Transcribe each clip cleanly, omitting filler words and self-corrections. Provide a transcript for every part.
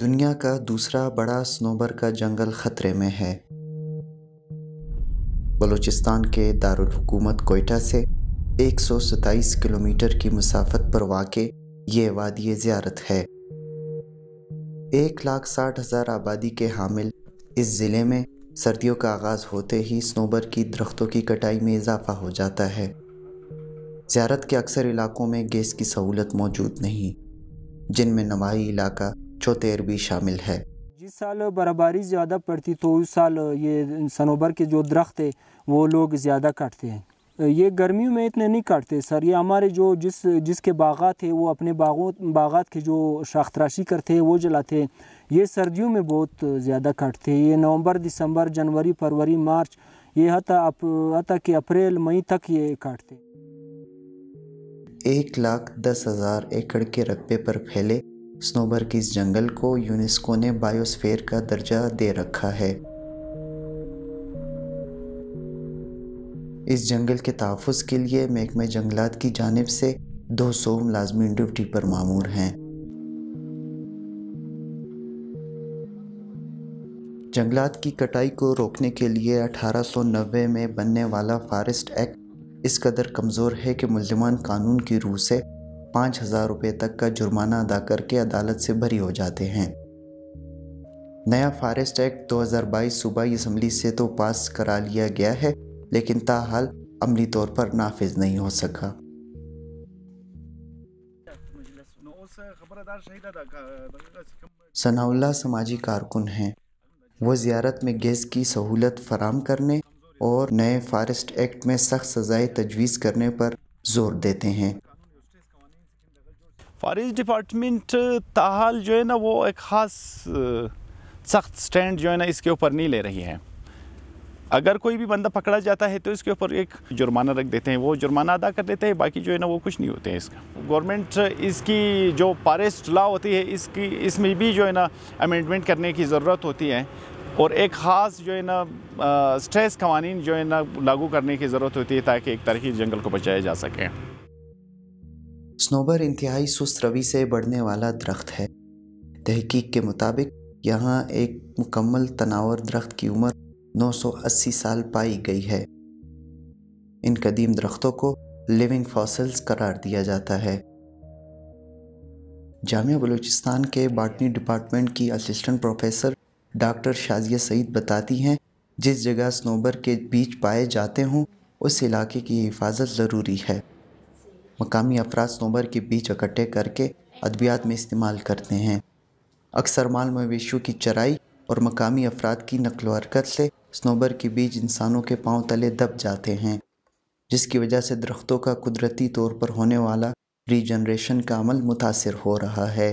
دنیا کا دوسرا بڑا صنوبر کا جنگل خطرے میں ہے۔ بلوچستان کے دارالحکومت کوئٹہ سے 127 کلومیٹر کی مسافت پر واقع یہ وادی زیارت ہے۔ 1,60,000 آبادی کے حامل اس ضلع میں سردیوں کا آغاز ہوتے ہی صنوبر کی درختوں کی کٹائی میں اضافہ ہو جاتا ہے۔ زیارت کے اکثر علاقوں میں گیس کی سہولت موجود نہیں، جن میں نواحی علاقہ چوتیر بھی شامل ہے۔ جس سال برفباری زیادہ پڑتی تو اس سال یہ صنوبر کے جو درخت ہے وہ لوگ زیادہ کاٹتے ہیں۔ یہ گرمیوں میں اتنے نہیں کاٹتے سر، یہ ہمارے جو جس کے باغات ہیں وہ اپنے باغات کے جو شاخ تراشی کرتے ہیں وہ جلاتے ہیں۔ یہ سردیوں میں بہت زیادہ کاٹتے ہیں، یہ نومبر، دسمبر، جنوری، فروری، مارچ، یہ حتیٰ کہ اپریل، مئی تک یہ کاٹتے ہیں۔ 1,10,000 ایکڑ کے رقبے پر پھیلے صنوبر کے اس جنگل کو یونیسکو نے بائیوسفیر کا درجہ دے رکھا ہے۔ اس جنگل کے تحفظ کے لیے محکمہ جنگلات کی جانب سے 200 ملازمین ڈیوٹی پر مامور ہیں۔ جنگلات کی کٹائی کو روکنے کے لیے 1890 میں بننے والا فارسٹ ایکٹ اس قدر کمزور ہے کہ ملزمان قانون کی روح سے 5,000 روپے تک کا جرمانہ ادا کر کے عدالت سے بری ہو جاتے ہیں۔ نیا فارسٹ ایکٹ 2022 صوبائی اسمبلی سے تو پاس کرا لیا گیا ہے، لیکن تاحال عملی طور پر نافذ نہیں ہو سکا۔ ثناء اللہ سماجی کارکن ہیں۔ وہ زیارت میں گیس کی سہولت فراہم کرنے اور نئے فارسٹ ایکٹ میں سخت سزائیں تجویز کرنے پر زور دیتے ہیں۔ فارسٹ ڈپارٹمنٹ تاحال جو ہے نا وہ ایک خاص سخت سٹینڈ جو ہے نا اس کے اوپر نہیں لے رہی ہے۔ اگر کوئی بھی بندہ پکڑا جاتا ہے تو اس کے اوپر ایک جرمانہ رکھ دیتے ہیں، وہ جرمانہ ادا کر دیتے ہیں، باقی جو ہے نا وہ کچھ نہیں ہوتے ہیں اس کا۔ گورنمنٹ اس کی جو فارسٹ لا ہوتی ہے اس میں بھی جو ہے نا امینڈمنٹ کرنے کی ضرورت ہوتی ہے، اور ایک خاص جو ہے نا سٹریس قوانین جو ہے نا لاگو کرنے کی ضرورت ہوتی ہے تاکہ ایک تاریخی جنگل کو بچایا جا سکے۔ صنوبر انتہائی سست روی سے بڑھنے والا درخت ہے۔ تحقیق کے مطابق یہاں ایک مکمل تناور درخت کی عمر 980 سال پائی گئی ہے۔ ان قدیم درختوں کو لیونگ فاسلز قرار دیا جاتا ہے۔ جامعہ بلوچستان کے باٹنی ڈپارٹمنٹ کی اسسٹنٹ پروفیسر ڈاکٹر شازیہ سعید بتاتی ہیں، جس جگہ صنوبر کے بیج پائے جاتے ہوں اس علاقے کی حفاظت ضروری ہے۔ مقامی افراد صنوبر کے بیج اکٹھے کر کے ادویات میں استعمال کرتے ہیں۔ اکثر مال مویشیوں کی چرائی اور مقامی افراد کی نقل و حرکت سے صنوبر کے بیج انسانوں کے پاؤں تلے دب جاتے ہیں، جس کی وجہ سے درختوں کا قدرتی طور پر ہونے والا ری جنریشن کا عمل متاثر ہو رہا ہے۔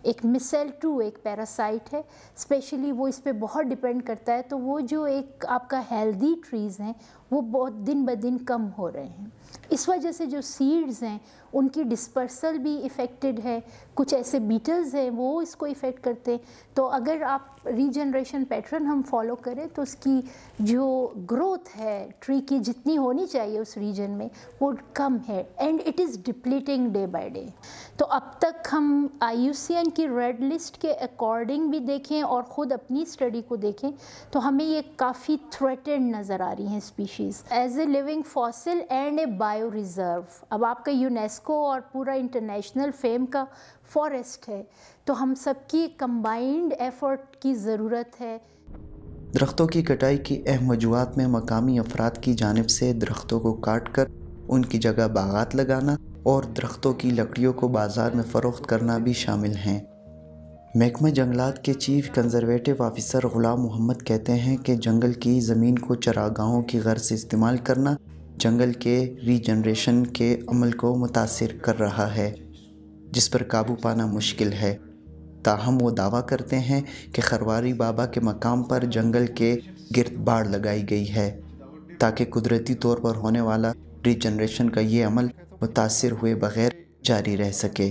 ایک مسیل 2 ایک پیراسائٹ ہے، اسپیشلی وہ اس پہ بہت ڈپینڈ کرتا ہے، تو وہ جو ایک آپ کا ہیلدی ٹریز ہیں وہ بہت دن بدن کم ہو رہے ہیں۔ اس وجہ سے جو سیڈز ہیں ان کی ڈسپرسل بھی افیکٹڈ ہے، کچھ ایسے بیٹلز ہیں وہ اس کو افیکٹ کرتے ہیں۔ تو اگر آپ ری جنریشن پیٹرن ہم فالو کریں تو اس کی جو گروتھ ہے ٹری کی جتنی ہونی چاہیے اس ریجن میں وہ کم ہے، and it is depleting day by day. تو اب تک ہم IUCN کی ریڈ لسٹ کے اکارڈنگ بھی دیکھیں اور خود اپنی اسٹڈی کو دیکھیں تو ہمیں یہ کافی تھریٹنڈ نظر آ رہی ہیں species as a living fossil and a bio reserve. اب آپ کا یونیسکو اور پورا انٹرنیشنل فیم کا فارسٹ ہے، تو ہم سب کی کمبائنڈ ایفرٹ کی ضرورت ہے۔ درختوں کی کٹائی کی اہم وجوہات میں مقامی افراد کی جانب سے درختوں کو کاٹ کر ان کی جگہ باغات لگانا اور درختوں کی لکڑیوں کو بازار میں فروخت کرنا بھی شامل ہیں۔ محکمہ جنگلات کے چیف کنزرویٹو آفیسر غلام محمد کہتے ہیں کہ جنگل کی زمین کو چراگاہوں کی غرض سے استعمال کرنا جنگل کے ری جنریشن کے عمل کو متاثر کر رہا ہے، جس پر قابو پانا مشکل ہے۔ تاہم وہ دعویٰ کرتے ہیں کہ خرواری بابا کے مقام پر جنگل کے گرد باڑ لگائی گئی ہے تاکہ قدرتی طور پر ہونے والا ری جنریشن کا یہ عمل متاثر ہوئے بغیر جاری رہ سکے۔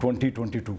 2022।